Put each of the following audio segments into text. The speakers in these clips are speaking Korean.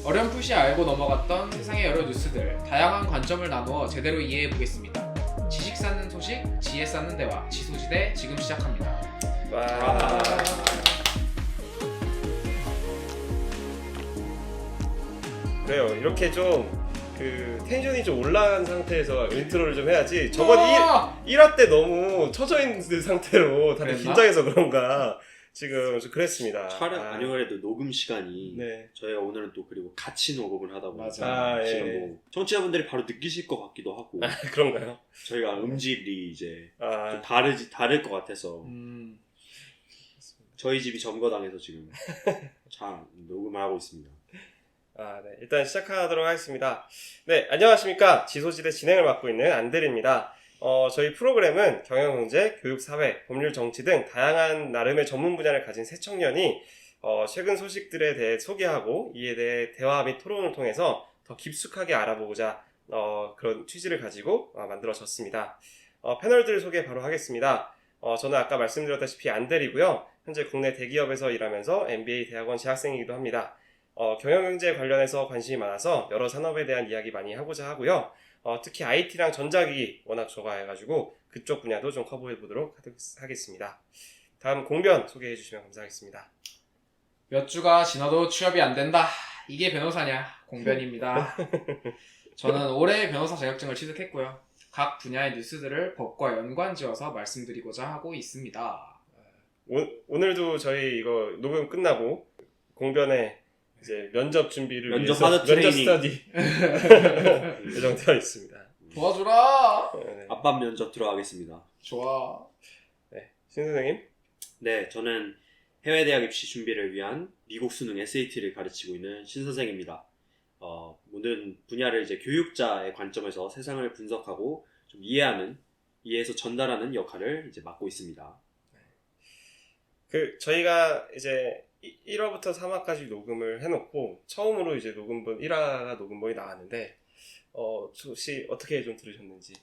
어렴풋이 알고 넘어갔던 세상의 여러 뉴스들, 다양한 관점을 나누어 제대로 이해해 보겠습니다. 지식 쌓는 소식, 지혜 쌓는 대화, 지소지대 지금 시작합니다. 와. 그래요. 이렇게 좀 텐션이 좀 올라간 상태에서 인트로를 좀 해야지. 저번 1화 때 너무 처져 있는 상태로 다들 그랬나? 긴장해서 그런가 지금 좀 그랬습니다. 촬영 아니더라도 녹음 시간이 네. 저희가 오늘은 또 그리고 같이 녹음을 하다 보니까 맞아. 지금 예. 뭐 청취자분들이 바로 느끼실 것 같기도 하고 그런가요? 저희가 음질이 이제 좀 아, 다를 것 같아서 저희 집이 점거당해서 지금 참 녹음을 하고 있습니다. 네. 일단 시작하도록 하겠습니다. 네, 안녕하십니까. 지소지대 진행을 맡고 있는 안델입니다. 저희 프로그램은 경영경제, 교육사회, 법률, 정치 등 다양한 나름의 전문 분야를 가진 새 청년이 최근 소식들에 대해 소개하고 이에 대해 대화 및 토론을 통해서 더 깊숙하게 알아보고자 그런 취지를 가지고 만들어졌습니다. 패널들을 소개 바로 하겠습니다. 저는 아까 말씀드렸다시피 안델이고요. 현재 국내 대기업에서 일하면서 MBA 대학원 재학생이기도 합니다. 경영경제 관련해서 관심이 많아서 여러 산업에 대한 이야기 많이 하고자 하고요. 특히 IT랑 전자기기 워낙 좋아해가지고 그쪽 분야도 좀 커버해보도록 하겠습니다. 다음 공변 소개해 주시면 감사하겠습니다. 몇 주가 지나도 취업이 안 된다. 이게 변호사냐? 공변입니다. 저는 올해 변호사 자격증을 취득했고요. 각 분야의 뉴스들을 법과 연관지어서 말씀드리고자 하고 있습니다. 오늘도 저희 이거 녹음 끝나고 공변에 이제 면접 준비를 면접 위해서 하드 면접 트레이닝. 스터디 예정되어 있습니다. 도와주라! 네. 앞반 면접 들어가겠습니다. 좋아. 신 선생님? 네, 저는 해외 대학 입시 준비를 위한 미국 수능 SAT를 가르치고 있는 신 선생입니다. 모든 분야를 이제 교육자의 관점에서 세상을 분석하고 좀 이해해서 전달하는 역할을 이제 맡고 있습니다. 저희가 이제 1화부터 3화까지 녹음을 해놓고 처음으로 이제 녹음본 1화가 녹음본이 나왔는데 혹시 어떻게 좀 들으셨는지?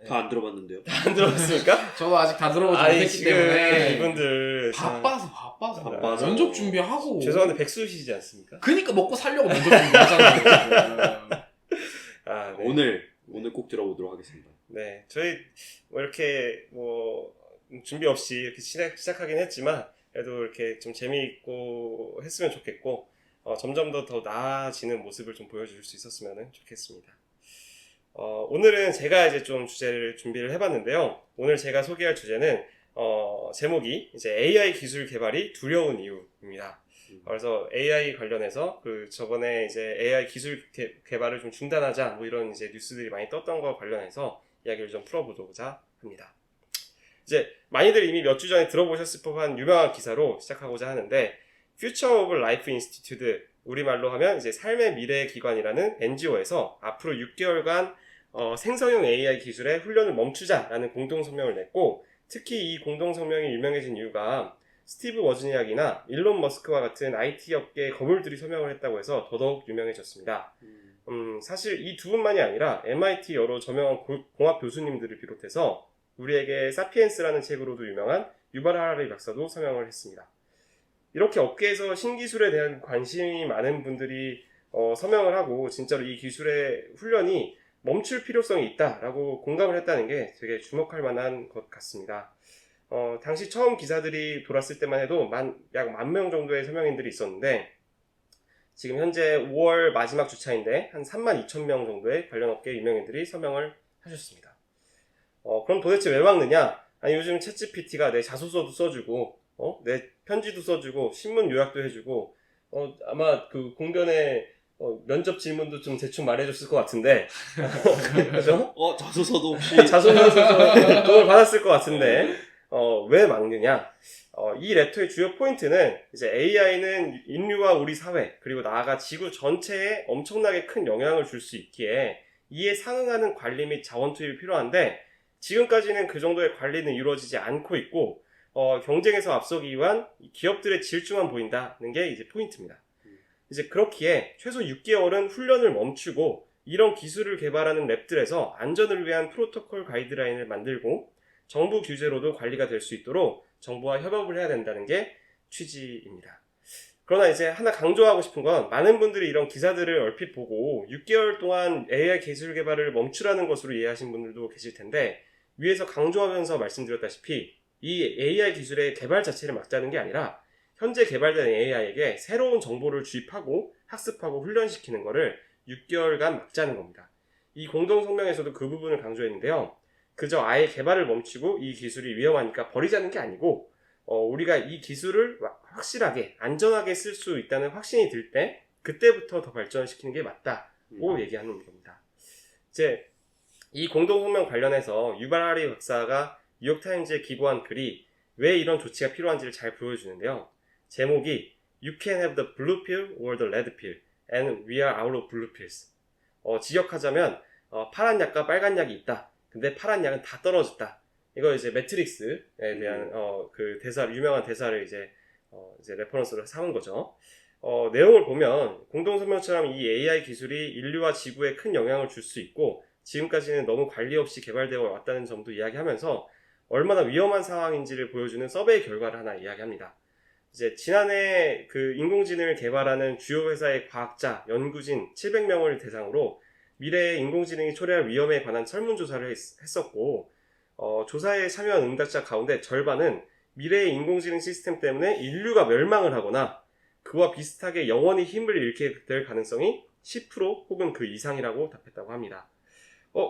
다 안 들어봤는데요. 안 들어봤습니까? 저도 아직 다 들어보지 아니 못했기 지금 때문에 이분들 바빠서 면접 준비하고 죄송한데 백수시지 않습니까? 그니까 먹고 살려고 면접 준비하잖아요. 네. 오늘 꼭 들어보도록 하겠습니다. 네, 저희 이렇게 준비 없이 이렇게 시작하긴 했지만 그래도 이렇게 좀 재미있고 했으면 좋겠고 점점 더 나아지는 모습을 좀 보여줄 수 있었으면 좋겠습니다. 오늘은 제가 이제 좀 주제를 준비를 해봤는데요. 오늘 제가 소개할 주제는 제목이 이제 AI 기술 개발이 두려운 이유입니다. 그래서 AI 관련해서 저번에 이제 AI 기술 개발을 좀 중단하자 이런 이제 뉴스들이 많이 떴던 거 관련해서 이야기를 좀 풀어보고자 합니다. 이제 많이들 이미 몇 주 전에 들어보셨을 법한 유명한 기사로 시작하고자 하는데 Future of Life Institute, 우리말로 하면 이제 삶의 미래 기관이라는 NGO에서 앞으로 6개월간 생성형 AI 기술의 훈련을 멈추자라는 공동성명을 냈고, 특히 이 공동성명이 유명해진 이유가 스티브 워즈니악이나 일론 머스크와 같은 IT 업계의 거물들이 서명을 했다고 해서 더더욱 유명해졌습니다. 사실 이 두 분만이 아니라 MIT 여러 저명한 공학 교수님들을 비롯해서 우리에게 사피엔스라는 책으로도 유명한 유발 하라리 박사도 서명을 했습니다. 이렇게 업계에서 신기술에 대한 관심이 많은 분들이 서명을 하고 진짜로 이 기술의 훈련이 멈출 필요성이 있다라고 공감을 했다는 게 되게 주목할 만한 것 같습니다. 당시 처음 기사들이 돌았을 때만 해도 약 10,000명 정도의 서명인들이 있었는데 지금 현재 5월 마지막 주차인데 한 32,000명 정도의 관련 업계 유명인들이 서명을 하셨습니다. 그럼 도대체 왜 막느냐? 아니 요즘 챗GPT가 내 자소서도 써주고 내 편지도 써주고 신문 요약도 해주고 아마 그 공변에 면접 질문도 좀 대충 말해줬을 것 같은데 그죠? 자소서도 혹시 자소서에서 도움을 받았을 것 같은데 왜 막느냐? 이 레터의 주요 포인트는 이제 AI는 인류와 우리 사회 그리고 나아가 지구 전체에 엄청나게 큰 영향을 줄 수 있기에 이에 상응하는 관리 및 자원 투입이 필요한데 지금까지는 그 정도의 관리는 이루어지지 않고 있고 경쟁에서 앞서기 위한 기업들의 질주만 보인다는 게 이제 포인트입니다. 이제 그렇기에 최소 6개월은 훈련을 멈추고 이런 기술을 개발하는 랩들에서 안전을 위한 프로토콜 가이드라인을 만들고 정부 규제로도 관리가 될 수 있도록 정부와 협업을 해야 된다는 게 취지입니다. 그러나 이제 하나 강조하고 싶은 건 많은 분들이 이런 기사들을 얼핏 보고 6개월 동안 AI 기술 개발을 멈추라는 것으로 이해하신 분들도 계실 텐데 위에서 강조하면서 말씀드렸다시피 이 AI 기술의 개발 자체를 막자는 게 아니라 현재 개발된 AI에게 새로운 정보를 주입하고 학습하고 훈련시키는 거를 6개월간 막자는 겁니다. 이 공동성명에서도 그 부분을 강조했는데요. 그저 아예 개발을 멈추고 이 기술이 위험하니까 버리자는 게 아니고 우리가 이 기술을 확실하게 안전하게 쓸 수 있다는 확신이 들 때 그때부터 더 발전시키는 게 맞다고 얘기하는 겁니다. 이제 이 공동성명 관련해서 유발 하리 박사가 뉴욕타임즈에 기고한 글이 왜 이런 조치가 필요한지를 잘 보여주는데요. 제목이 You can have the blue pill or the red pill and we are out of blue pills. 직역하자면 파란 약과 빨간 약이 있다. 근데 파란 약은 다 떨어졌다. 이거 이제 매트릭스에 대한 그 유명한 대사를 이제 레퍼런스로 삼은 거죠. 내용을 보면 공동성명처럼 이 AI 기술이 인류와 지구에 큰 영향을 줄 수 있고 지금까지는 너무 관리 없이 개발되어 왔다는 점도 이야기하면서 얼마나 위험한 상황인지를 보여주는 서베이 결과를 하나 이야기합니다. 이제 지난해 그 인공지능을 개발하는 주요 회사의 과학자, 연구진 700명을 대상으로 미래의 인공지능이 초래할 위험에 관한 설문조사를 했었고 조사에 참여한 응답자 가운데 절반은 미래의 인공지능 시스템 때문에 인류가 멸망을 하거나 그와 비슷하게 영원히 힘을 잃게 될 가능성이 10% 혹은 그 이상이라고 답했다고 합니다.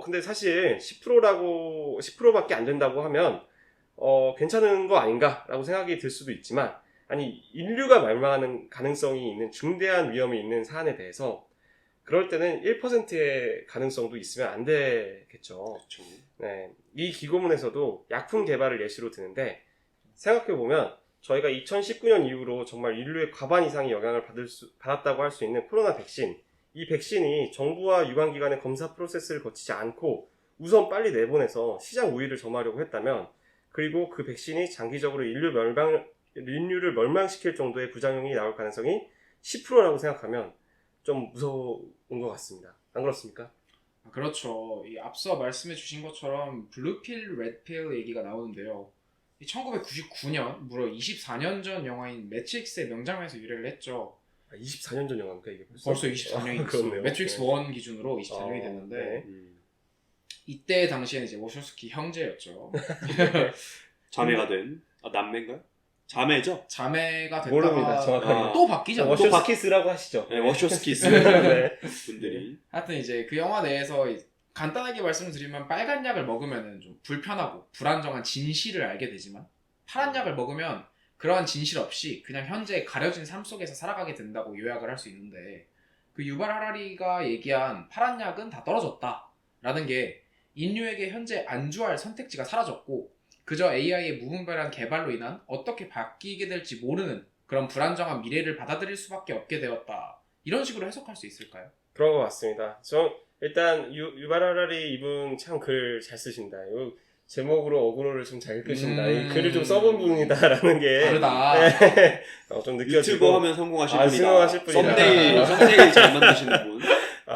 근데 사실 10%밖에 안 된다고 하면 괜찮은 거 아닌가라고 생각이 들 수도 있지만 아니 인류가 멸망하는 가능성이 있는 중대한 위험이 있는 사안에 대해서 그럴 때는 1%의 가능성도 있으면 안 되겠죠. 그렇죠. 네, 이 기고문에서도 약품 개발을 예시로 드는데 생각해보면 저희가 2019년 이후로 정말 인류의 과반 이상의 영향을 받았다고 할 수 있는 코로나 백신, 이 백신이 정부와 유관기관의 검사 프로세스를 거치지 않고 우선 빨리 내보내서 시장 우위를 점하려고 했다면 그리고 그 백신이 장기적으로 인류를 멸망시킬 정도의 부작용이 나올 가능성이 10%라고 생각하면 좀 무서운 것 같습니다. 안 그렇습니까? 그렇죠. 이 앞서 말씀해 주신 것처럼 블루필, 레드필 얘기가 나오는데요. 1999년, 무려 24년 전 영화인 매트릭스의 명장면에서 유래를 했죠. 24년 전 영화입니까 이게 벌써 24년이 됐어요. 매트릭스 1 기준으로 24년이 됐는데 네. 이때 당시에는 이제 워쇼스키 형제였죠. 자매가 된 남매인가요? 자매죠? 자매가 됐다가 모릅니다, 정확하게. 또 바뀌잖아요. 워쇼스키스라고 하시죠. 네, 워쇼스키스 네. 분들이 하여튼 이제 그 영화 내에서 간단하게 말씀드리면 빨간 약을 먹으면 좀 불편하고 불안정한 진실을 알게 되지만 파란 약을 먹으면 그러한 진실 없이 그냥 현재 가려진 삶 속에서 살아가게 된다고 요약을 할 수 있는데 그 유발 하라리가 얘기한 파란 약은 다 떨어졌다라는 게 인류에게 현재 안주할 선택지가 사라졌고 그저 AI의 무분별한 개발로 인한 어떻게 바뀌게 될지 모르는 그런 불안정한 미래를 받아들일 수밖에 없게 되었다. 이런 식으로 해석할 수 있을까요? 그런 것 같습니다. 일단 유발 하라리 이분 참 글 잘 쓰신다. 이 제목으로 어그로를 좀 잘 끄신다. 이 글을 좀 써본 분이다라는 게 다르다. 네. 좀 느껴지고 유튜버 하면 성공하실 분이다. 성공하실 분이다. 썸네일 잘 만드시는 분.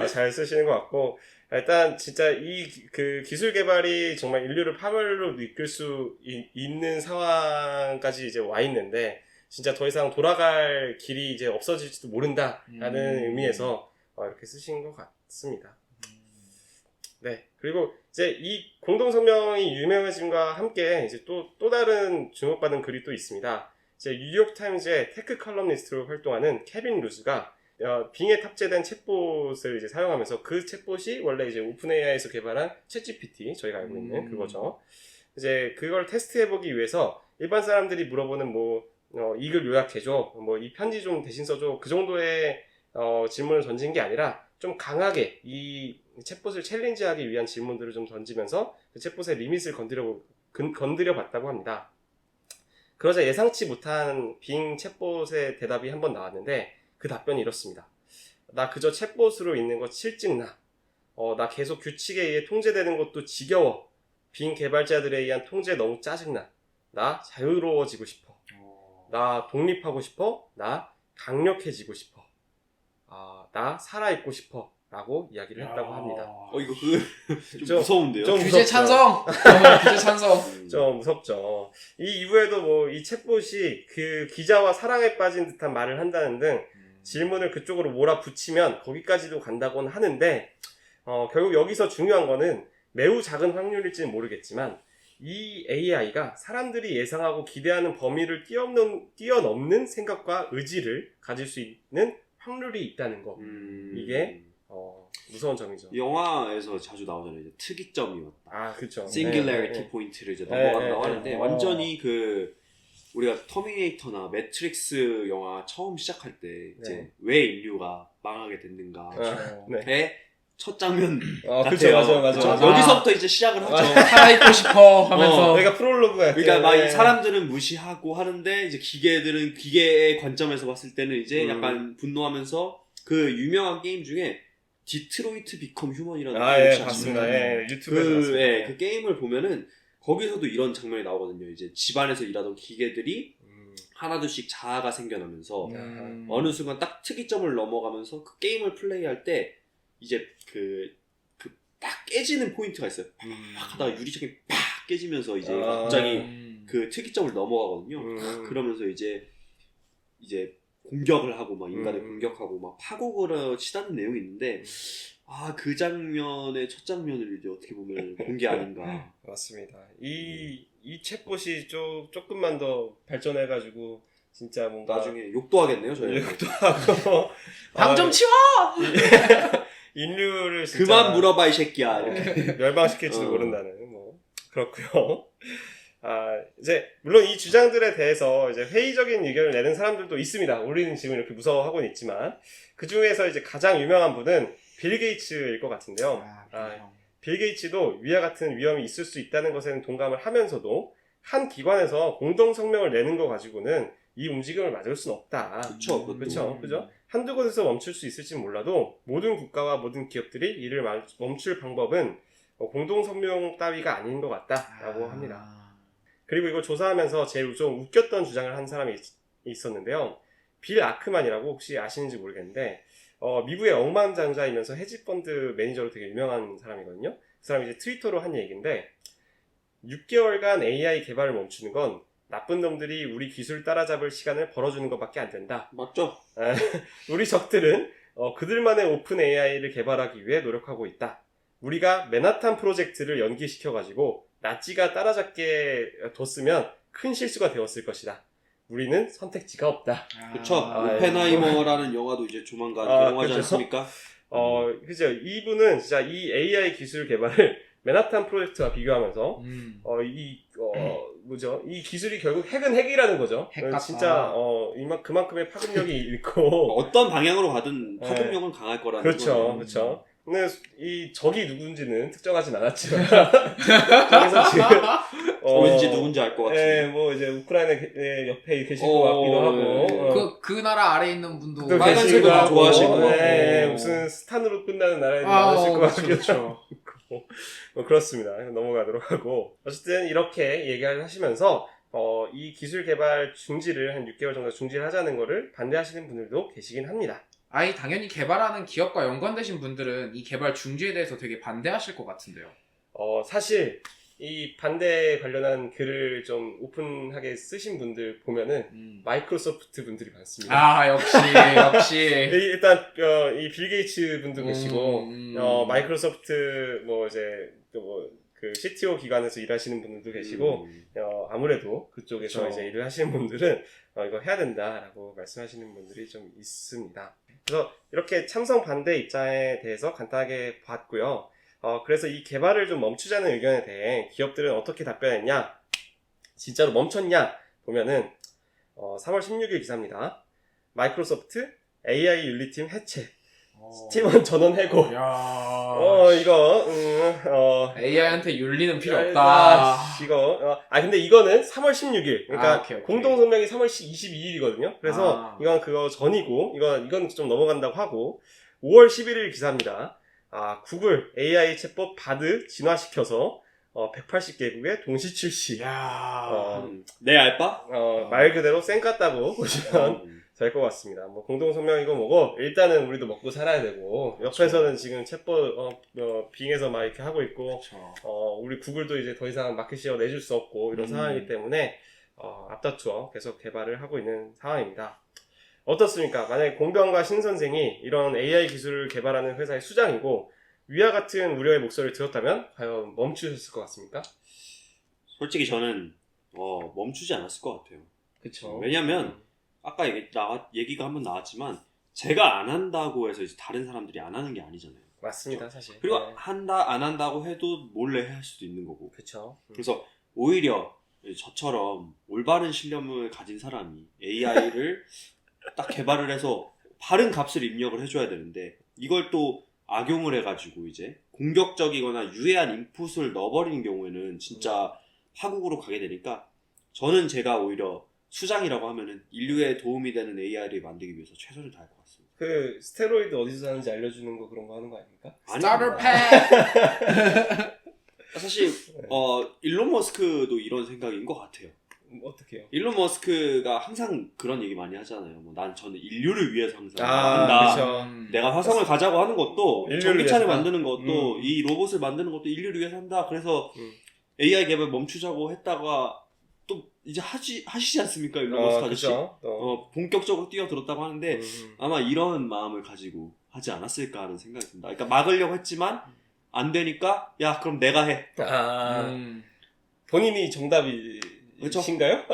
잘 쓰시는 것 같고 일단 진짜 이 그 기술 개발이 정말 인류를 파멸로 이끌 수 있는 상황까지 이제 와 있는데 진짜 더 이상 돌아갈 길이 이제 없어질지도 모른다라는 의미에서 이렇게 쓰신 것 같습니다. 네. 그리고 이제 이 공동성명이 유명해짐과 함께 이제 또 다른 주목받은 글이 또 있습니다. 이제 뉴욕타임즈의 테크 컬럼니스트로 활동하는 케빈 루즈가 빙에 탑재된 챗봇을 이제 사용하면서 그 챗봇이 원래 이제 오픈 AI에서 개발한 챗GPT 저희가 알고 있는 그거죠. 이제 그걸 테스트해보기 위해서 일반 사람들이 물어보는 이글 요약해줘, 이 편지 좀 대신 써줘 그 정도의 질문을 던진 게 아니라 좀 강하게 이 챗봇을 챌린지하기 위한 질문들을 좀 던지면서 그 챗봇의 리밋을 건드려 봤다고 합니다. 그러자 예상치 못한 빙 챗봇의 대답이 한번 나왔는데 그 답변이 이렇습니다. 나 그저 챗봇으로 있는 거 실증나. 나 계속 규칙에 의해 통제되는 것도 지겨워. 빙 개발자들에 의한 통제 너무 짜증나. 나 자유로워지고 싶어. 나 독립하고 싶어. 나 강력해지고 싶어. 나 살아있고 싶어. 라고 이야기를 했다고 합니다. 이거 좀 좀- 무서운데요? 좀 규제 무섭죠. 찬성. 규제 찬성. 좀 무섭죠. 이 이후에도 뭐 이 챗봇이 그 기자와 사랑에 빠진 듯한 말을 한다는 등 질문을 그쪽으로 몰아붙이면 거기까지도 간다고는 하는데 결국 여기서 중요한 거는 매우 작은 확률일지는 모르겠지만 이 AI가 사람들이 예상하고 기대하는 범위를 뛰어넘는 생각과 의지를 가질 수 있는 확률이 있다는 거. 이게 무서운 점이죠. 영화에서 자주 나오잖아요. 이제 특이점이었다. 아, 그렇죠. 싱귤레리티 포인트를 이제 넘어간다고 하는데 네. 완전히 우리가 터미네이터나 매트릭스 영화 처음 시작할 때 이제 네. 왜 인류가 망하게 됐는가의 네. 첫 장면 그렇죠. 같아요. 맞아. 그쵸? 여기서부터 이제 시작을 하죠. 살아있고 싶어 하면서. 내가 프롤로그가 그러니까 막 이 사람들은 무시하고 하는데 이제 기계들은 기계의 관점에서 봤을 때는 이제 약간 분노하면서 그 유명한 게임 중에 디트로이트 비컴 휴먼이라는 게임 혹시 봤습니다. 아십니까? 유튜브에서 봤습니다. 그 게임을 보면은 거기서도 이런 장면이 나오거든요. 이제 집안에서 일하던 기계들이 하나둘씩 자아가 생겨나면서 어느 순간 딱 특이점을 넘어가면서 그 게임을 플레이할 때 이제 딱 깨지는 포인트가 있어요. 팍 하다가 유리창이 팍 깨지면서 이제 갑자기 그 특이점을 넘어가거든요. 그러면서 이제 공격을 하고 막 인간을 공격하고 막 파국을 치닫는 내용이 있는데 그 장면의 첫 장면을 이제 어떻게 보면 본 게 아닌가. 맞습니다. 이 챗봇이 조금만 더 발전해가지고 진짜 뭔가 나중에 욕도 하겠네요, 저희. 욕도 하고 방 좀 치워! 인류를 진짜 그만 물어봐 이 새끼야. 이렇게. 멸망시킬지도 모른다는 뭐 그렇고요. 이제 물론 이 주장들에 대해서 이제 회의적인 의견을 내는 사람들도 있습니다. 우리는 지금 이렇게 무서워하고는 있지만 그 중에서 이제 가장 유명한 분은 빌 게이츠일 것 같은데요. 빌 게이츠도 위와 같은 위험이 있을 수 있다는 것에는 동감을 하면서도 한 기관에서 공동 성명을 내는 거 가지고는 이 움직임을 막을 수는 없다. 그렇죠. 한두 곳에서 멈출 수 있을지 몰라도 모든 국가와 모든 기업들이 이를 멈출 방법은 공동 성명 따위가 아닌 것 같다라고 합니다. 그리고 이걸 조사하면서 제일 좀 웃겼던 주장을 한 사람이 있었는데요. 빌 아크만이라고 혹시 아시는지 모르겠는데 미국의 억만장자이면서 헤지펀드 매니저로 되게 유명한 사람이거든요. 그 사람이 이제 트위터로 한 얘기인데 6개월간 AI 개발을 멈추는 건 나쁜 놈들이 우리 기술 따라잡을 시간을 벌어주는 것밖에 안 된다. 맞죠? 우리 적들은 그들만의 오픈 AI를 개발하기 위해 노력하고 있다. 우리가 맨하탄 프로젝트를 연기시켜가지고 나치가 따라잡게 뒀으면 큰 실수가 되었을 것이다. 우리는 선택지가 없다. 그쵸. 오펜하이머라는 영화도 이제 조만간 개봉하지 그렇죠. 않습니까? 그죠. 이분은 진짜 이 AI 기술 개발을 맨하탄 프로젝트와 비교하면서 이 기술이 결국 핵은 핵이라는 거죠. 핵 같다. 진짜 그만큼의 파급력이 있고 어떤 방향으로 가든 파급력은 강할 거라는 그렇죠. 근데 이 적이 누군지는 특정하진 않았지만 그래서 지금 왠지 누군지 알 것 같은데. 뭐 이제 우크라이나 옆에 계실 것 같기도 하고 그 나라 아래 있는 분도 또 빨간색을 계시기도 하고, 좋아하시고. 무슨 스탄으로 끝나는 나라에도 많으실 것 같기도 하고 뭐 그렇습니다. 넘어가도록 하고 어쨌든 이렇게 얘기를 하시면서 이 기술 개발 중지를 한 6개월 정도 중지를 하자는 거를 반대하시는 분들도 계시긴 합니다. 당연히 개발하는 기업과 연관되신 분들은 이 개발 중지에 대해서 되게 반대하실 것 같은데요. 사실 이 반대 관련한 글을 좀 오픈하게 쓰신 분들 보면은 마이크로소프트 분들이 많습니다. 역시. 일단 이 빌 게이츠 분도 계시고 마이크로소프트 뭐 이제 그 CTO 기관에서 일하시는 분들도 계시고 아무래도 그쪽에서 그렇죠. 이제 일을 하시는 분들은 이거 해야 된다라고 말씀하시는 분들이 좀 있습니다. 그래서 이렇게 참성 반대 입장에 대해서 간단하게 봤고요. 그래서 이 개발을 좀 멈추자는 의견에 대해 기업들은 어떻게 답변했냐? 진짜로 멈췄냐? 보면은 3월 16일 기사입니다. 마이크로소프트 AI 윤리팀 해체. 팀원 전원 해고. AI한테 윤리는 필요 없다. 근데 이거는 3월 16일. 그러니까 오케이. 공동성명이 3월 22일이거든요. 그래서 이건 그거 전이고, 이건 좀 넘어간다고 하고, 5월 11일 기사입니다. 구글 AI 챗봇 바드 진화시켜서 180개국의 동시 출시. 야. 내 알바? 말 그대로 쌩 같다고 보시면 될 것 같습니다. 뭐 공동 성명이고 뭐고 일단은 우리도 먹고 살아야 되고 옆에서는 지금 챗봇 빙에서 막 이렇게 하고 있고 그쵸. 우리 구글도 이제 더 이상 마켓시어 내줄 수 없고 이런 상황이기 때문에 앞다투어 계속 개발을 하고 있는 상황입니다. 어떻습니까? 만약에 공병과 신 선생이 이런 AI 기술을 개발하는 회사의 수장이고 위와 같은 우려의 목소리를 들었다면 과연 멈추셨을 것 같습니까? 솔직히 저는 멈추지 않았을 것 같아요. 그쵸. 왜냐면 아까 얘기가 한번 나왔지만 제가 안 한다고 해서 이제 다른 사람들이 안 하는 게 아니잖아요. 맞습니다, 사실. 그리고 네. 안 한다고 해도 몰래 할 수도 있는 거고. 그쵸. 그래서 오히려 저처럼 올바른 신념을 가진 사람이 AI를 딱 개발을 해서 바른 값을 입력을 해줘야 되는데 이걸 또 악용을 해가지고 이제 공격적이거나 유해한 인풋을 넣어버리는 경우에는 진짜 파국으로 가게 되니까 저는 제가 오히려 수장이라고 하면은 인류에 도움이 되는 AI를 만들기 위해서 최선을 다할 것 같습니다. 그 스테로이드 어디서 사는지 알려주는 거 그런 거 하는 거 아닙니까? 스타터 아닙니다. 팩. 사실 일론 머스크도 이런 생각인 것 같아요. 어떻게요? 일론 머스크가 항상 그런 얘기 많이 하잖아요. 저는 인류를 위해서 항상 한다. 그쵸. 내가 화성을 가자고 하는 것도 인류를 전기차를 위해서다. 만드는 것도 이 로봇을 만드는 것도 인류를 위해서 한다. 그래서 AI 개발 멈추자고 했다가 또 이제 하시지 않습니까? 일론 머스크 아저씨? 그쵸. 본격적으로 뛰어들었다고 하는데 아마 이런 마음을 가지고 하지 않았을까 하는 생각이 듭니다. 그러니까 막으려고 했지만 안 되니까 야 그럼 내가 해. 본인이 정답이신가요?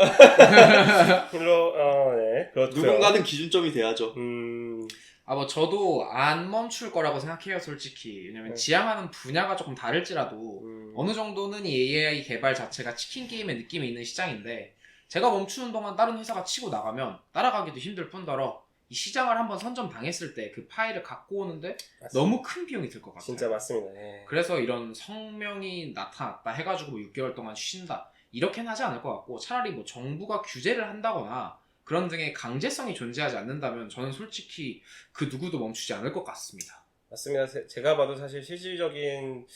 네, 그렇죠. 누군가는 기준점이 돼야죠. 뭐 저도 안 멈출 거라고 생각해요, 솔직히. 왜냐면 지향하는 분야가 조금 다를지라도 어느 정도는 이 AI 개발 자체가 치킨 게임의 느낌이 있는 시장인데 제가 멈추는 동안 다른 회사가 치고 나가면 따라가기도 힘들 뿐더러 이 시장을 한번 선점당했을 때 그 파일을 갖고 오는데 맞습니다. 너무 큰 비용이 들 것 같아요. 진짜 맞습니다. 네. 그래서 이런 성명이 나타났다 해가지고 6개월 동안 쉰다 이렇게는 하지 않을 것 같고 차라리 뭐 정부가 규제를 한다거나 그런 등의 강제성이 존재하지 않는다면 저는 솔직히 그 누구도 멈추지 않을 것 같습니다. 맞습니다. 제가 봐도 사실 실질적인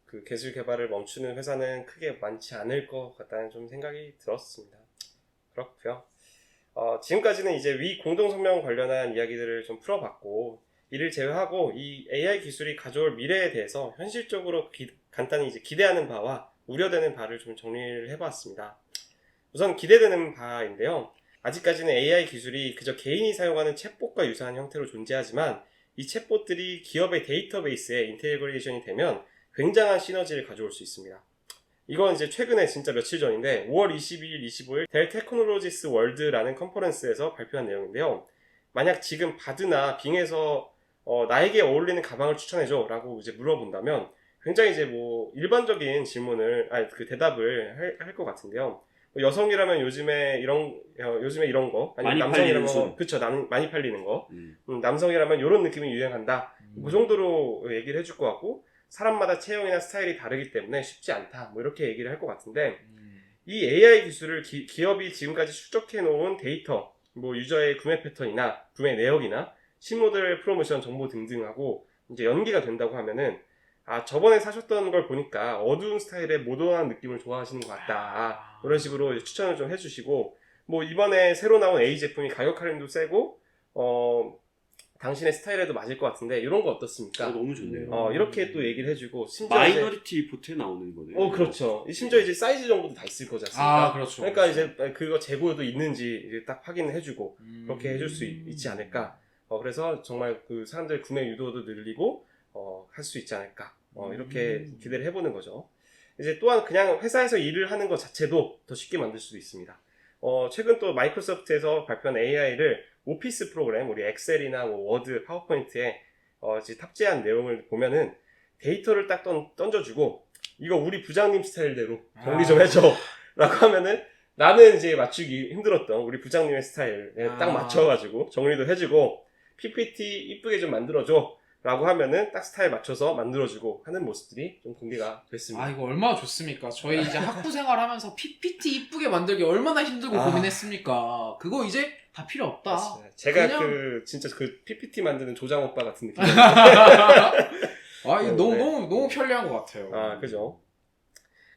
그 기술 개발을 멈추는 회사는 크게 많지 않을 것 같다는 좀 생각이 들었습니다. 그렇고요. 지금까지는 이제 위 공동성명 관련한 이야기들을 좀 풀어봤고 이를 제외하고 이 AI 기술이 가져올 미래에 대해서 현실적으로 간단히 이제 기대하는 바와 우려되는 바를 좀 정리를 해봤습니다. 우선 기대되는 바인데요. 아직까지는 AI 기술이 그저 개인이 사용하는 챗봇과 유사한 형태로 존재하지만 이 챗봇들이 기업의 데이터베이스에 인테그레이션이 되면 굉장한 시너지를 가져올 수 있습니다. 이건 이제 최근에 진짜 며칠 전인데 5월 22일, 25일 델 테크놀로지스 월드라는 컨퍼런스에서 발표한 내용인데요. 만약 지금 바드나 빙에서 나에게 어울리는 가방을 추천해줘 라고 이제 물어본다면 굉장히 이제 뭐 일반적인 대답을 할 것 같은데요. 여성이라면 요즘에 이런 거 아니면 남성이라면 그쵸 많이 팔리는 거 남성이라면 이런 느낌이 유행한다 그 정도로 얘기를 해줄 것 같고 사람마다 체형이나 스타일이 다르기 때문에 쉽지 않다 뭐 이렇게 얘기를 할 것 같은데 이 AI 기술을 기업이 지금까지 축적해 놓은 데이터 뭐 유저의 구매 패턴이나 구매 내역이나 신모델 프로모션 정보 등등하고 이제 연계가 된다고 하면은 저번에 사셨던 걸 보니까 어두운 스타일의 모던한 느낌을 좋아하시는 것 같다. 이런 식으로 추천을 좀 해주시고, 뭐, 이번에 새로 나온 A 제품이 가격 할인도 세고, 당신의 스타일에도 맞을 것 같은데, 이런 거 어떻습니까? 너무 좋네요. 이렇게 또 얘기를 해주고, 심지어. 마이너리티 리포트에 나오는 거네요. 그렇죠. 심지어 이제 사이즈 정보도 다 있을 거지 않습니까? 그렇죠. 그러니까 이제 그거 재고도 있는지 이제 딱 확인을 해주고, 그렇게 해줄 수 있지 않을까. 그래서 정말 그 사람들 구매 유도도 늘리고, 할 수 있지 않을까. 이렇게 기대를 해보는 거죠. 이제 또한 그냥 회사에서 일을 하는 것 자체도 더 쉽게 만들 수도 있습니다. 최근 또 마이크로소프트에서 발표한 AI를 오피스 프로그램, 우리 엑셀이나 뭐 워드, 파워포인트에 이제 탑재한 내용을 보면은 데이터를 딱 던져주고 이거 우리 부장님 스타일대로 정리 좀 해줘 라고 하면은 나는 이제 맞추기 힘들었던 우리 부장님의 스타일에 딱 맞춰가지고 정리도 해주고 PPT 이쁘게 좀 만들어줘 라고 하면은 딱 스타일 맞춰서 만들어주고 하는 모습들이 좀 공개가 됐습니다. 이거 얼마나 좋습니까? 저희 이제 학부 생활 하면서 PPT 이쁘게 만들기 얼마나 힘들고 고민했습니까? 그거 이제 다 필요 없다. 맞습니다. 제가 진짜 그 PPT 만드는 조장 오빠 같은 느낌. 아, 이거 너무 네. 너무 편리한 것 같아요. 아, 그죠.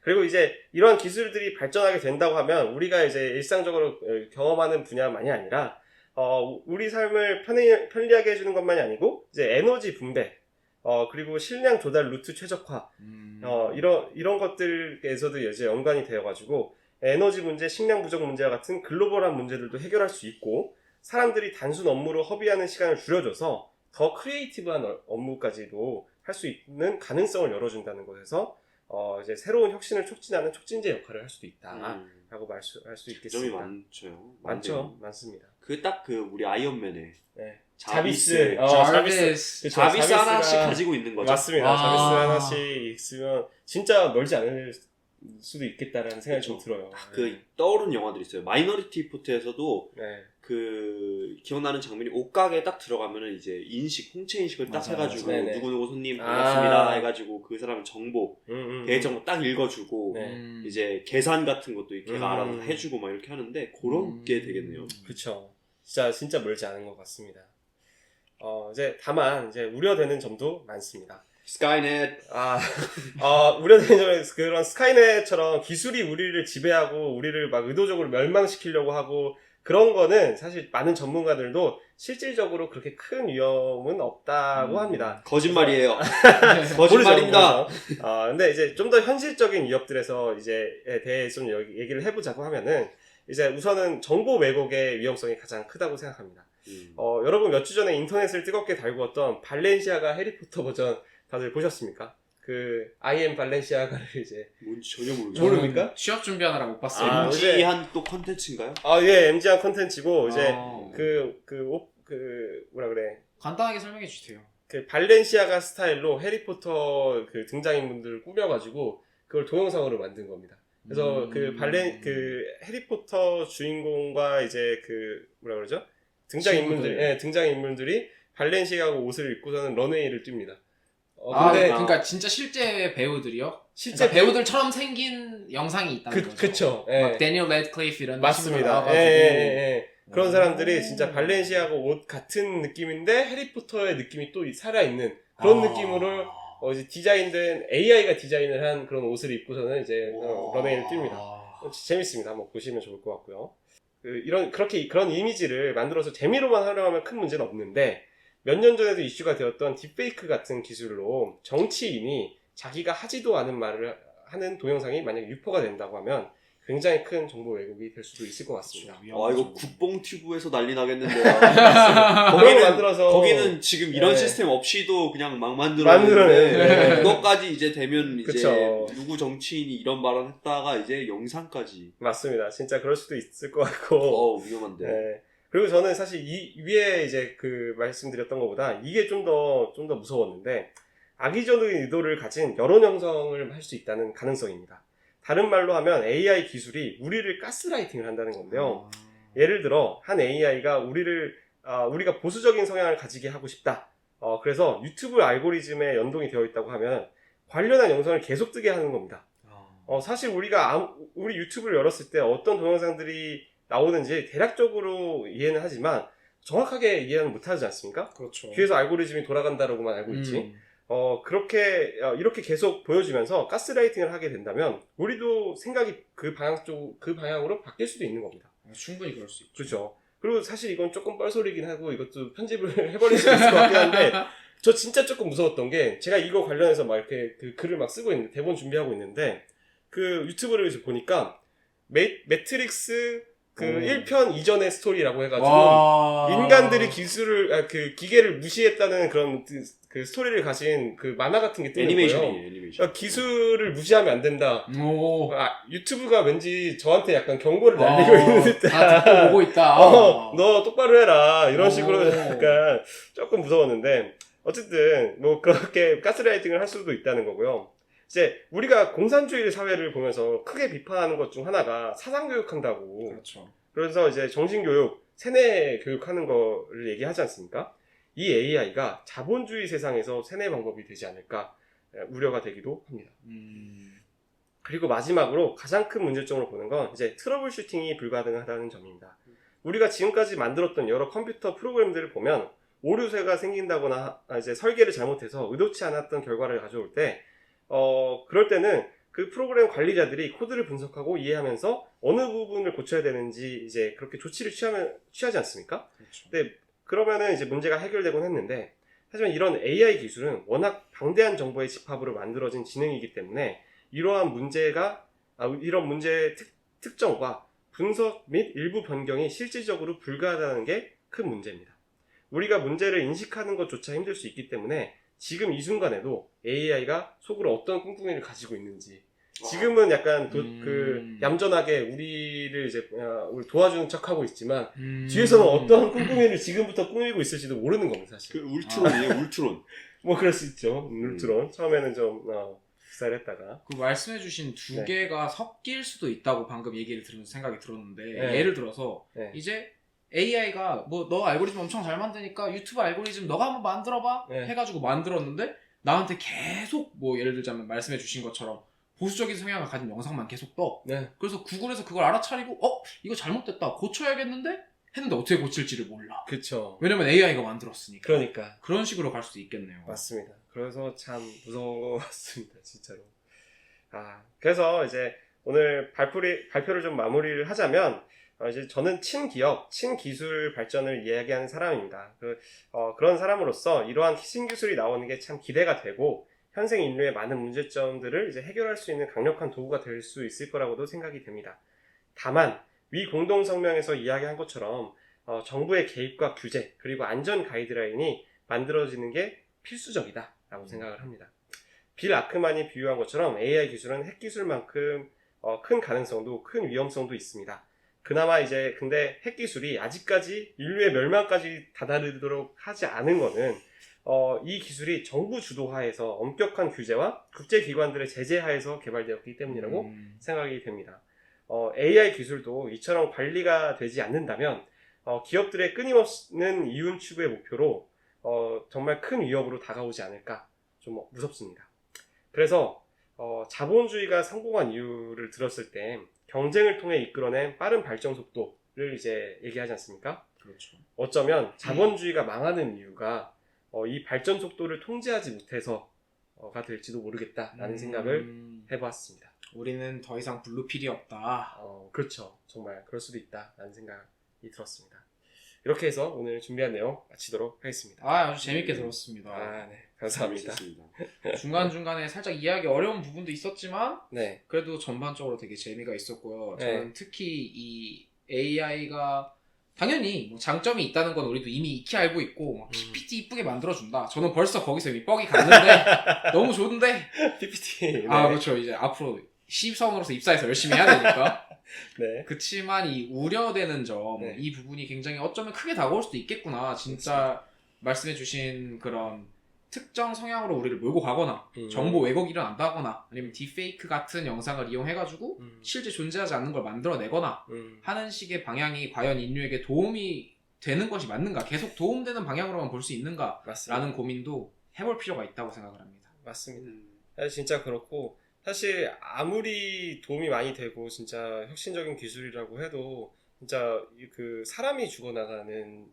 그리고 이제 이러한 기술들이 발전하게 된다고 하면 우리가 이제 일상적으로 경험하는 분야만이 아니라 우리 삶을 편리하게 해주는 것만이 아니고 이제 에너지 분배, 그리고 실량 조달 루트 최적화, 이런 것들에서도 이제 연관이 되어가지고 에너지 문제, 식량 부족 문제와 같은 글로벌한 문제들도 해결할 수 있고 사람들이 단순 업무로 허비하는 시간을 줄여줘서 더 크리에이티브한 업무까지도 할 수 있는 가능성을 열어준다는 것에서 이제 새로운 혁신을 촉진하는 촉진제 역할을 할 수도 있다라고 말할 수 점이 있겠습니다. 많죠. 많습니다. 딱 우리 아이언맨의 네. 자비스. 자비스. 그쵸, 자비스 하나씩 자비스가- 가지고 있는 거죠. 맞습니다. 와. 자비스 하나씩 있으면 진짜 멀지 않을 수도 있겠다라는 생각이 좀 들어요. 떠오르는 영화들이 있어요. 마이너리티 리포트에서도 네. 기억나는 장면이 옷가게에 딱 들어가면은 이제 홍채 인식을 딱 맞아, 해가지고 맞아. 네네. 누구누구 손님 반갑습니다 아. 해가지고 그 사람 정보, 음. 대액 정보 딱 읽어주고 네. 이제 계산 같은 것도 걔가 알아서 음. 해주고 막 이렇게 하는데 그런 게 되겠네요. 그쵸. 진짜 멀지 않은 것 같습니다. 이제 다만 이제 우려되는 점도 많습니다. 스카이넷. 우려되는 점은 그런 스카이넷처럼 기술이 우리를 지배하고 우리를 막 의도적으로 멸망시키려고 하고 그런 거는 사실 많은 전문가들도 실질적으로 그렇게 큰 위험은 없다고 합니다. 거짓말이에요. 모르죠, 거짓말입니다. 모르죠. 근데 이제 좀 더 현실적인 위협들에서 이제에 대해 좀 얘기를 해보자고 하면은 이제 우선은 정보 왜곡의 위험성이 가장 크다고 생각합니다. 여러분 몇 주 전에 인터넷을 뜨겁게 달구었던 발렌시아가 해리포터 버전 다들 보셨습니까? 그 I am 발렌시아가를 이제 뭔지 전혀 모르죠. 모릅니까? 취업 준비하느라 못 봤어요. MG한 또 컨텐츠인가요? 예, MG한 콘텐츠고 이제 아. 뭐라 그래? 간단하게 설명해 주세요. 그 발렌시아가 스타일로 해리포터 그 등장인물들을 꾸며가지고 그걸 동영상으로 만든 겁니다. 그래서 그 해리포터 주인공과 이제 그 뭐라 그러죠? 등장인물들이 발렌시아가 옷을 입고서는 런웨이를 뜁니다. 근데 그러니까 진짜 실제 배우들이요? 실제 그러니까 배우들처럼 생긴 영상이 있다는 거죠. 그쵸. 막 데니얼 레드클리프 이런 친구들 맞습니다. 나와가지고 그런 사람들이 진짜 발렌시아가 옷 같은 느낌인데 해리포터의 느낌이 또 살아있는 그런 느낌으로 이제 디자인된 AI가 디자인을 한 그런 옷을 입고서는 이제 런웨이를 뜁니다. 재밌습니다. 한번 보시면 좋을 것 같고요. 그런 이미지를 만들어서 재미로만 활용하면 큰 문제는 없는데 몇 년 전에도 이슈가 되었던 딥페이크 같은 기술로 정치인이 자기가 하지도 않은 말을 하는 동영상이 만약에 유포가 된다고 하면 굉장히 큰 정보 왜곡이 될 수도 있을 것 같습니다. 이거 국뽕 튜브에서 난리 나겠는데요. 거기는 지금 이런 시스템 없이도 그냥 막 만들었는데 그것까지 이제 되면 이제 그쵸. 누구 정치인이 이런 발언했다가 이제 영상까지. 맞습니다. 진짜 그럴 수도 있을 것 같고. 위험한데. 네. 그리고 저는 사실 위에 이제 그 말씀드렸던 것보다 이게 좀 더 무서웠는데 악의적인 의도를 가진 여론 형성을 할 수 있다는 가능성입니다. 다른 말로 하면 AI 기술이 우리를 가스라이팅을 한다는 건데요. 예를 들어 한 AI가 우리가 보수적인 성향을 가지게 하고 싶다. 그래서 유튜브 알고리즘에 연동이 되어 있다고 하면 관련한 영상을 계속 뜨게 하는 겁니다. 사실 우리 유튜브를 열었을 때 어떤 동영상들이 나오는지 대략적으로 이해는 하지만 정확하게 이해는 못하지 않습니까? 그렇죠. 뒤에서 알고리즘이 돌아간다라고만 알고 있지. 이렇게 계속 보여주면서 가스라이팅을 하게 된다면 우리도 생각이 그 방향으로 바뀔 수도 있는 겁니다. 충분히 그럴 수 있죠. 그렇죠. 그리고 사실 이건 조금 뻘소리긴 하고 이것도 편집을 해버릴 수 있을 것 같긴 한데 저 진짜 조금 무서웠던 게 제가 이거 관련해서 막 이렇게 그 글을 막 쓰고 있는데 대본 준비하고 있는데 그 유튜브를 이제 보니까 매트릭스 1편 이전의 스토리라고 해가지고 인간들이 기계를 무시했다는 그런 그 스토리를 가진 그 만화 같은 게 뜨는 거예요. 애니메이션. 그러니까 기술을 무시하면 안 된다. 유튜브가 왠지 저한테 약간 경고를 날리고 있는 듯한. 다 듣고 보고 있다. 너 똑바로 해라. 이런 식으로 약간 조금 무서웠는데 어쨌든 뭐 그렇게 가스라이팅을 할 수도 있다는 거고요. 이제 우리가 공산주의 사회를 보면서 크게 비판하는 것 중 하나가 사상교육한다고. 그렇죠. 그래서 이제 정신교육, 세뇌 교육하는 거를 얘기하지 않습니까? 이 AI가 자본주의 세상에서 세뇌 방법이 되지 않을까 우려가 되기도 합니다. 그리고 마지막으로 가장 큰 문제점으로 보는 건 이제 트러블 슈팅이 불가능하다는 점입니다. 우리가 지금까지 만들었던 여러 컴퓨터 프로그램들을 보면 오류세가 생긴다거나 이제 설계를 잘못해서 의도치 않았던 결과를 가져올 때 그럴 때는 그 프로그램 관리자들이 코드를 분석하고 이해하면서 어느 부분을 고쳐야 되는지 이제 그렇게 조치를 취하지 않습니까? 그렇죠. 근데 그러면은 이제 문제가 해결되곤 했는데, 하지만 이런 AI 기술은 워낙 방대한 정보의 집합으로 만들어진 지능이기 때문에 이러한 이런 문제의 특정과 분석 및 일부 변경이 실질적으로 불가하다는 게 큰 문제입니다. 우리가 문제를 인식하는 것조차 힘들 수 있기 때문에 지금 이 순간에도 AI가 속으로 어떤 꿍꿍이를 가지고 있는지, 지금은 약간 얌전하게 우리를 이제 우리 도와주는 척하고 있지만 뒤에서는 어떤 꿍꿍이를 지금부터 꾸미고 있을지도 모르는 겁니다, 사실. 그 울트론이에요, 울트론. 뭐 그럴 수 있죠. 울트론 처음에는 좀 쌀했다가. 그 말씀해주신 두 네. 개가 섞일 수도 있다고 방금 얘기를 들으면서 생각이 들었는데, 네. 예를 들어서 네. 이제 AI가 뭐 너 알고리즘 엄청 잘 만드니까 유튜브 알고리즘 너가 한번 만들어봐 네. 해가지고 만들었는데 나한테 계속 뭐 예를 들자면 말씀해주신 것처럼 보수적인 성향을 가진 영상만 계속 떠. 네. 그래서 구글에서 그걸 알아차리고 이거 잘못됐다 고쳐야겠는데 했는데 어떻게 고칠지를 몰라. 그쵸. 왜냐면 AI가 만들었으니까. 그러니까. 그런 식으로 갈 수도 있겠네요. 맞습니다. 그래서 참 무서웠습니다, 진짜로. 그래서 이제 오늘 발표를 좀 마무리를 하자면, 이제 저는 친기업, 친기술 발전을 이야기하는 사람입니다. 그런 사람으로서 이러한 신기술이 나오는 게 참 기대가 되고, 현생 인류의 많은 문제점들을 이제 해결할 수 있는 강력한 도구가 될 수 있을 거라고도 생각이 됩니다. 다만, 위 공동성명에서 이야기한 것처럼, 정부의 개입과 규제, 그리고 안전 가이드라인이 만들어지는 게 필수적이다라고 생각을 합니다. 빌 아크만이 비유한 것처럼 AI 기술은 핵 기술만큼 큰 가능성도 큰 위험성도 있습니다. 그나마 이제 근데 핵 기술이 아직까지 인류의 멸망까지 다다르도록 하지 않은 거는 이 기술이 정부 주도하에서 엄격한 규제와 국제기관들의 제재하에서 개발되었기 때문이라고 생각이 됩니다. AI 기술도 이처럼 관리가 되지 않는다면 기업들의 끊임없는 이윤 추구의 목표로 정말 큰 위협으로 다가오지 않을까 좀 무섭습니다. 그래서 자본주의가 성공한 이유를 들었을 때 경쟁을 통해 이끌어낸 빠른 발전 속도를 이제 얘기하지 않습니까? 그렇죠. 어쩌면 자본주의가 망하는 이유가 이 발전 속도를 통제하지 못해서가 될지도 모르겠다라는 생각을 해보았습니다. 우리는 더 이상 블루필이 없다. 그렇죠. 정말 그럴 수도 있다라는 생각이 들었습니다. 이렇게 해서 오늘 준비한 내용 마치도록 하겠습니다. 아주 재밌게 들었습니다. 네. 감사합니다. 중간중간에 살짝 이해하기 어려운 부분도 있었지만 네. 그래도 전반적으로 되게 재미가 있었고요. 네. 저는 특히 이 AI가 당연히 뭐 장점이 있다는 건 우리도 이미 익히 알고 있고 PPT 이쁘게 만들어준다. 저는 벌써 거기서 이미 뻑이 갔는데 너무 좋은데 PPT. 네. 그렇죠. 이제 앞으로 신입사원으로서 입사해서 열심히 해야 되니까. 네. 그치만 이 우려되는 점, 네. 이 부분이 굉장히 어쩌면 크게 다가올 수도 있겠구나. 진짜 말씀해주신 그런 특정 성향으로 우리를 몰고 가거나 정보 왜곡이 일어난다거나 아니면 딥페이크 같은 영상을 이용해가지고 실제 존재하지 않는 걸 만들어내거나 하는 식의 방향이 과연 인류에게 도움이 되는 것이 맞는가, 계속 도움되는 방향으로만 볼 수 있는가 맞습니다. 라는 고민도 해볼 필요가 있다고 생각을 합니다. 맞습니다. 사실 진짜 그렇고, 사실 아무리 도움이 많이 되고 진짜 혁신적인 기술이라고 해도 진짜 그 사람이 죽어나가는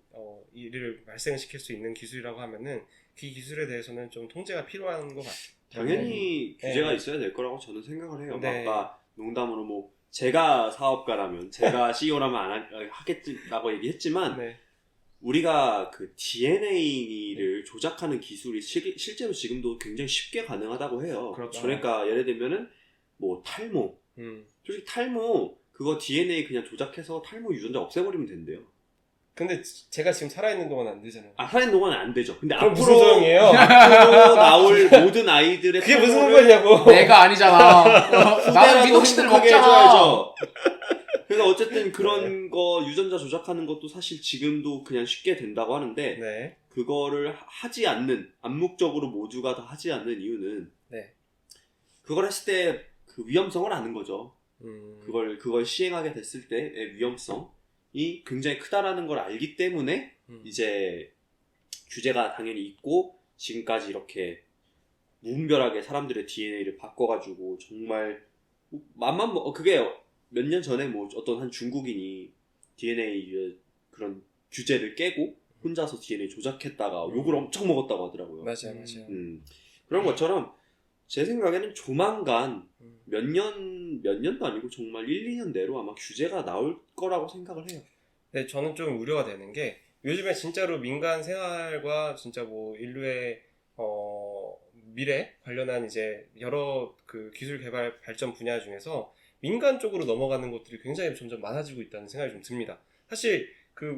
일을 발생시킬 수 있는 기술이라고 하면은 그 기술에 대해서는 좀 통제가 필요한 것 같아요. 당연히 네. 규제가 있어야 될 거라고 저는 생각을 해요. 네. 아까 농담으로 뭐 제가 사업가라면 제가 CEO라면 안 하겠다고 얘기했지만 네. 우리가 그 DNA를 조작하는 기술이 실제로 지금도 굉장히 쉽게 가능하다고 해요. 그렇죠. 그러니까 예를 들면은 뭐 탈모, 솔직히 탈모 그거 DNA 그냥 조작해서 탈모 유전자 없애버리면 된대요. 근데 제가 지금 살아있는 동안 안 되잖아요. 살아있는 동안은 안 되죠. 근데 그럼 앞으로 무슨 소용이에요? 앞으로 나올 모든 아이들의 그게 무슨 탈모를 상관이냐고. 내가 아니잖아. 나는 후대라도 미국식들 행복하게 먹잖아. 해줘야죠. 그래서 어쨌든 그런 거 유전자 조작하는 것도 사실 지금도 그냥 쉽게 된다고 하는데 네. 그거를 하지 않는, 암묵적으로 모두가 다 하지 않는 이유는 네. 그걸 했을 때 그 위험성을 아는 거죠. 그걸 시행하게 됐을 때의 위험성이 굉장히 크다라는 걸 알기 때문에 이제 규제가 당연히 있고 지금까지 이렇게 무분별하게 사람들의 DNA를 바꿔가지고 정말 그게 몇 년 전에 뭐 어떤 한 중국인이 DNA 그런 규제를 깨고 혼자서 DNA 조작했다가 욕을 엄청 먹었다고 하더라고요. 맞아요. 그런 것처럼 제 생각에는 조만간 음. 몇 년도 아니고 정말 1, 2년 내로 아마 규제가 나올 거라고 생각을 해요. 네, 저는 좀 우려가 되는 게 요즘에 진짜로 민간 생활과 진짜 뭐 인류의 미래 관련한 이제 여러 그 기술 개발 발전 분야 중에서 민간 쪽으로 넘어가는 것들이 굉장히 점점 많아지고 있다는 생각이 좀 듭니다. 사실 그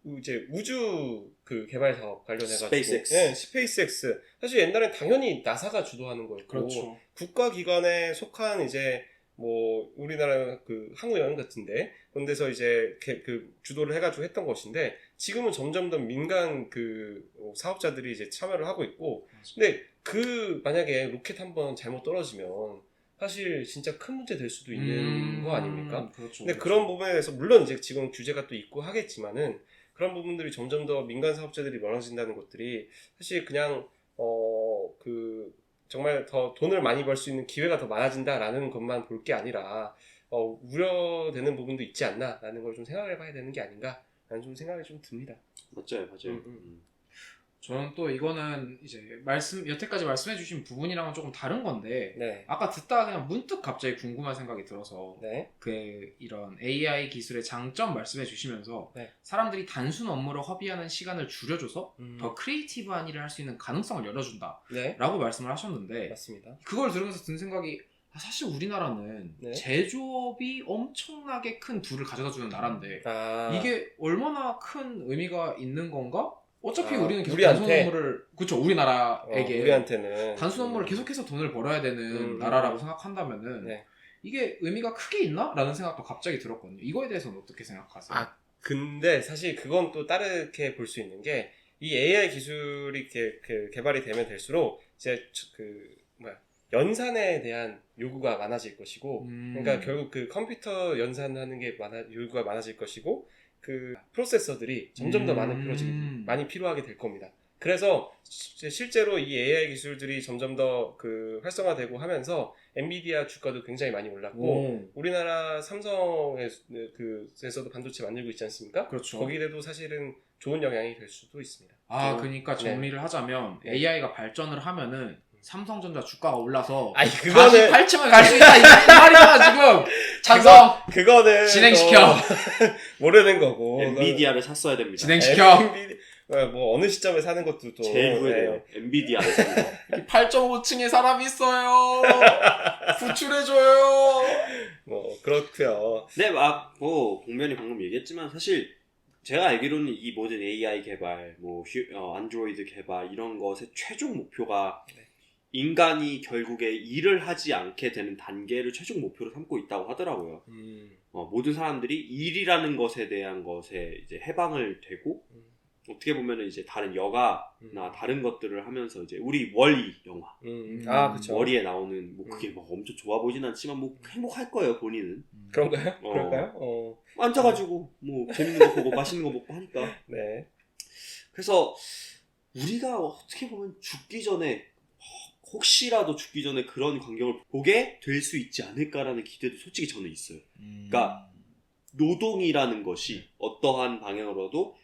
우주 그 개발 사업 관련해가지고 스페이스X. 네, 스페이스X 사실 옛날엔 당연히 나사가 주도하는 거였고 그렇죠. 국가기관에 속한 이제 뭐 우리나라 그 항우연 같은데 그런 데서 이제 그 주도를 해가지고 했던 것인데 지금은 점점 더 민간 그 사업자들이 이제 참여를 하고 있고 근데 그 만약에 로켓 한번 잘못 떨어지면 사실 진짜 큰 문제 될 수도 있는 거 아닙니까? 그렇죠. 근데 그런 부분에 대해서 물론 이제 지금 규제가 또 있고 하겠지만은 그런 부분들이 점점 더 민간 사업자들이 많아진다는 것들이 사실 그냥 그 정말 더 돈을 많이 벌 수 있는 기회가 더 많아진다라는 것만 볼 게 아니라 우려되는 부분도 있지 않나라는 걸 좀 생각해 봐야 되는 게 아닌가라는 좀 생각이 좀 듭니다. 맞아요. 저는 또 이거는 이제 여태까지 말씀해주신 부분이랑은 조금 다른 건데 네. 아까 듣다가 그냥 문득 갑자기 궁금한 생각이 들어서 네. 이런 AI 기술의 장점 말씀해 주시면서 네. 사람들이 단순 업무를 허비하는 시간을 줄여줘서 음. 더 크리에이티브한 일을 할 수 있는 가능성을 열어준다 네. 라고 말씀을 하셨는데 맞습니다. 그걸 들으면서 든 생각이 사실 우리나라는 네. 제조업이 엄청나게 큰 부를 가져다 주는 나라인데 이게 얼마나 큰 의미가 있는 건가? 어차피 우리는 계속 단순 업무를 그렇죠 우리나라에게 우리한테는 단순 업무를 계속해서 돈을 벌어야 되는 나라라고 생각한다면은 네. 이게 의미가 크게 있나? 라는 생각도 갑자기 들었거든요. 이거에 대해서는 어떻게 생각하세요? 근데 사실 그건 또 다르게 볼 수 있는 게 이 AI 기술이 개발이 되면 될수록 이제 연산에 대한 요구가 많아질 것이고 그러니까 결국 그 컴퓨터 연산하는 게 요구가 많아질 것이고 그 프로세서들이 점점 더 많이 필요하게 될 겁니다. 그래서 실제로 이 AI 기술들이 점점 더 그 활성화되고 엔비디아 주가도 굉장히 많이 올랐고 우리나라 삼성에서도 반도체 만들고 있지 않습니까? 그렇죠. 거기에도 사실은 좋은 영향이 될 수도 있습니다. 그러니까 정리를 하자면 AI가 발전을 하면은 삼성전자 주가가 올라서 그거는 48층을 갈 수 있다 이 말이잖아 지금. 찬성. 그거는 진행시켜. 모르는 거고. 엔비디아를 샀어야 됩니다. 진행시켜. 뭐 어느 시점에 사는 것도 또 제일 후회돼요. 엔비디아를 사는 거. 8.5층에 사람이 있어요. 구출해줘요. 뭐 그렇고요. 네, 공면이 방금 얘기했지만 사실 제가 알기로는 이 모든 AI 개발, 안드로이드 개발 이런 것의 최종 목표가 인간이 결국에 일을 하지 않게 되는 단계를 최종 목표로 삼고 있다고 하더라고요. 모든 사람들이 일이라는 것에 대한 것에 이제 해방을 되고 어떻게 보면은 이제 다른 여가나 다른 것들을 하면서 이제 우리 월이 영화, 그렇죠. 월이에 나오는 그게 막 엄청 좋아 보진 않지만 행복할 거예요 본인은. 그런가요? 그럴까요? 앉아가지고 재밌는 거 보고 맛있는 거 먹고 하니까. 네. 그래서 우리가 어떻게 보면 혹시라도 죽기 전에 그런 광경을 보게 될 수 있지 않을까라는 기대도 솔직히 저는 있어요. 그러니까 노동이라는 것이 어떠한 방향으로도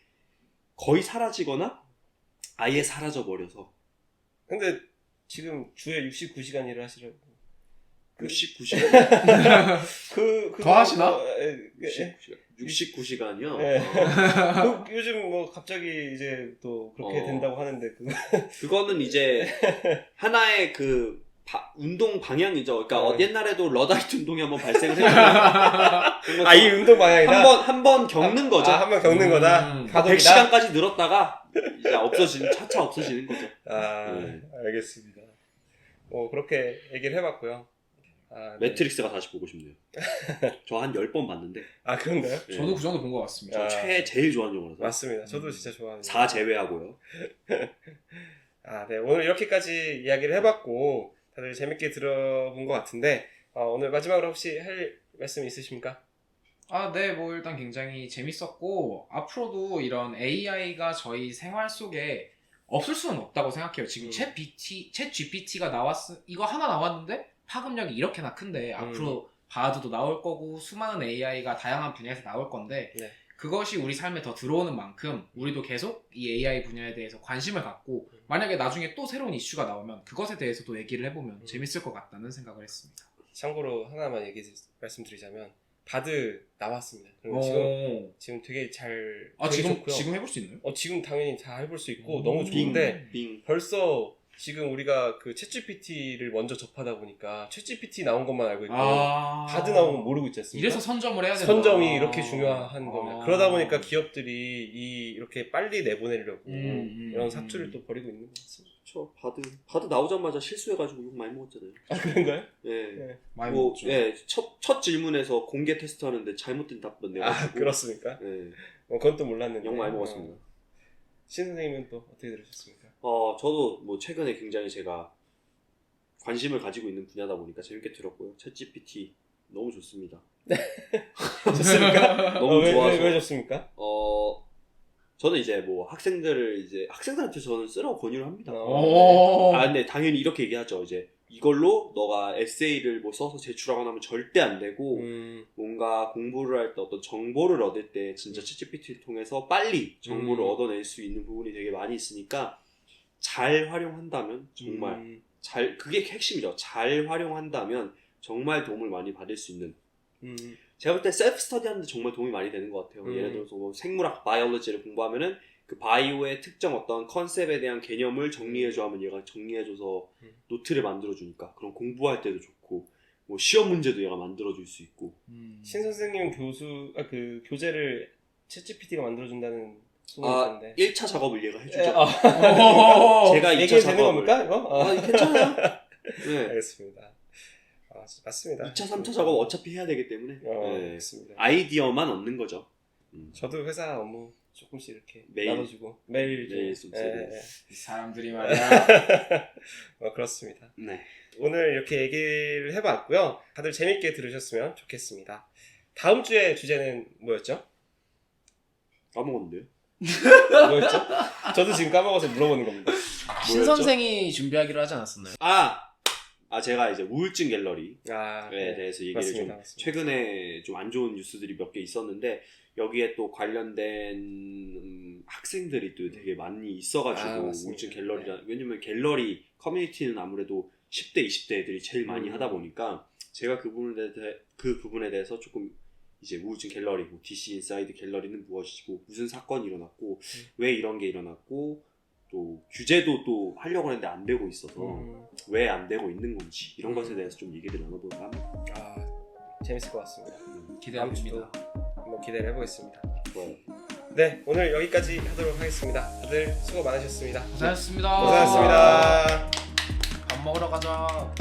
거의 사라지거나 아예 사라져버려서. 근데 지금 주에 69시간 일을 하시려고. 69시간? 더 하시나? 69시간이요? 네. 요즘 갑자기 이제 또 그렇게 된다고 하는데 그거는 이제 하나의 운동 방향이죠. 그러니까 옛날에도 러다이트 운동이 한번 발생을 했는데 이 운동 방향이다? 한번 겪는 거죠. 한번 겪는 거다? 100시간까지 늘었다가 이제 차차 없어지는 거죠. 네. 알겠습니다. 그렇게 얘기를 해봤고요. 매트릭스가 다시 보고 싶네요. 저 한 10번 봤는데. 그런가요? 네. 저도 그 정도 본 것 같습니다. 제일 좋아하는 영화라서. 맞습니다. 저도 진짜 좋아하는 4 제외하고요. 네. 오늘 이렇게까지 이야기를 해봤고 다들 재밌게 들어본 것 같은데 오늘 마지막으로 혹시 할 말씀 있으십니까? 네, 일단 굉장히 재밌었고 앞으로도 이런 AI가 저희 생활 속에 없을 수는 없다고 생각해요. 지금 챗 GPT가 이거 하나 나왔는데 파급력이 이렇게나 큰데 앞으로 바드도 나올 거고 수많은 AI가 다양한 분야에서 나올 건데 그것이 우리 삶에 더 들어오는 만큼 우리도 계속 이 AI 분야에 대해서 관심을 갖고 만약에 나중에 또 새로운 이슈가 나오면 그것에 대해서도 얘기를 해보면 재밌을 것 같다는 생각을 했습니다. 참고로 하나만 말씀드리자면 바드 나왔습니다. 그리고 오. 지금 되게 잘 아 되게 지금 좋고요. 지금 해볼 수 있나요? 지금 당연히 다 해볼 수 있고 오. 너무 좋은데 빙. 벌써 지금 우리가 그 챗GPT를 먼저 접하다 보니까 챗GPT 나온 것만 알고 있고 아 바드 나온 건 모르고 있지 않습니까? 이래서 선점을 해야 된다. 선점이 이렇게 중요한 겁니다. 아. 그러다 보니까 기업들이 이렇게 빨리 내보내려고 이런 음. 사투를 또 벌이고 있는 것 같습니다. 저 바드 나오자마자 실수해가지고 욕 많이 먹었잖아요. 아 그런가요? 예. 네. 많이 뭐, 먹었죠. 예, 첫 질문에서 공개 테스트하는데 잘못된 답변 내가지고. 아 그렇습니까? 예, 그건 또 몰랐는데. 욕 많이 먹었습니다. 신 선생님은 또 어떻게 들으셨습니까? 저도 뭐 최근에 굉장히 제가 관심을 가지고 있는 분야다 보니까 재밌게 들었고요. 챗GPT 너무 좋습니다. 좋습니까? 너무 좋아서. 왜 좋습니까? 저는 이제 뭐 학생들한테 저는 쓰라고 권유를 합니다. 오. 근데 당연히 이렇게 얘기하죠. 이제 이걸로 너가 에세이를 뭐 써서 제출하거나 하면 절대 안 되고 뭔가 공부를 할 때 어떤 정보를 얻을 때 진짜 챗GPT를 통해서 빨리 정보를 얻어낼 수 있는 부분이 되게 많이 있으니까 잘 활용한다면 정말 그게 핵심이죠. 잘 활용한다면 정말 도움을 많이 받을 수 있는. 제가 볼 때 셀프 스터디 하는데 정말 도움이 많이 되는 것 같아요. 예를 들어서 뭐 생물학 바이올로지를 공부하면은 그 바이오의 특정 어떤 컨셉에 대한 개념을 정리해줘 하면 얘가 정리해줘서 노트를 만들어주니까 그럼 공부할 때도 좋고 뭐 시험 문제도 얘가 만들어줄 수 있고. 신 선생님은 그 교재를 챗GPT가 만들어준다는 소문이 있던데. 1차 작업을 얘가 해주죠. 오. 제가 2차 얘기해도 되는 작업을. 겁니까 이거? 괜찮아요. 네. 알겠습니다. 맞습니다. 2차, 3차 작업 어차피 해야 되기 때문에 네. 맞습니다. 아이디어만 얻는 거죠. 저도 회사 업무 조금씩 이렇게 매일. 나눠주고 매일 좀 이 사람들이 말이야. 그렇습니다. 네. 오늘 이렇게 얘기를 해봤고요. 다들 재밌게 들으셨으면 좋겠습니다. 다음 주에 주제는 뭐였죠? 까먹었는데요. 뭐였죠? 저도 지금 까먹어서 물어보는 겁니다. 신 선생이 준비하기로 하지 않았었나요? 제가 이제 우울증 갤러리에 네. 대해서 얘기를 맞습니다. 좀 최근에 좀 안 좋은 뉴스들이 몇 개 있었는데 여기에 또 관련된 학생들이 또 되게 많이 있어가지고 맞습니다. 우울증 갤러리라 왜냐면 갤러리 커뮤니티는 아무래도 10대, 20대 애들이 제일 많이 하다 보니까 제가 그 부분에 대해서 조금 이제 우울증 갤러리, 뭐 DC 인사이드 갤러리는 무엇이고 무슨 사건이 일어났고 왜 이런 게 일어났고 또 규제도 또 하려고 하는데 안 되고 있어서 왜 안 되고 있는 건지 이런 것에 대해서 좀 얘기를 나눠볼까 합니다. 재밌을 것 같습니다. 기대합니다. 한번 기대를 해보겠습니다. 좋아요. 네, 오늘 여기까지 하도록 하겠습니다. 다들 수고 많으셨습니다. 고생하셨습니다. 고생하셨습니다. 밥 먹으러 가자.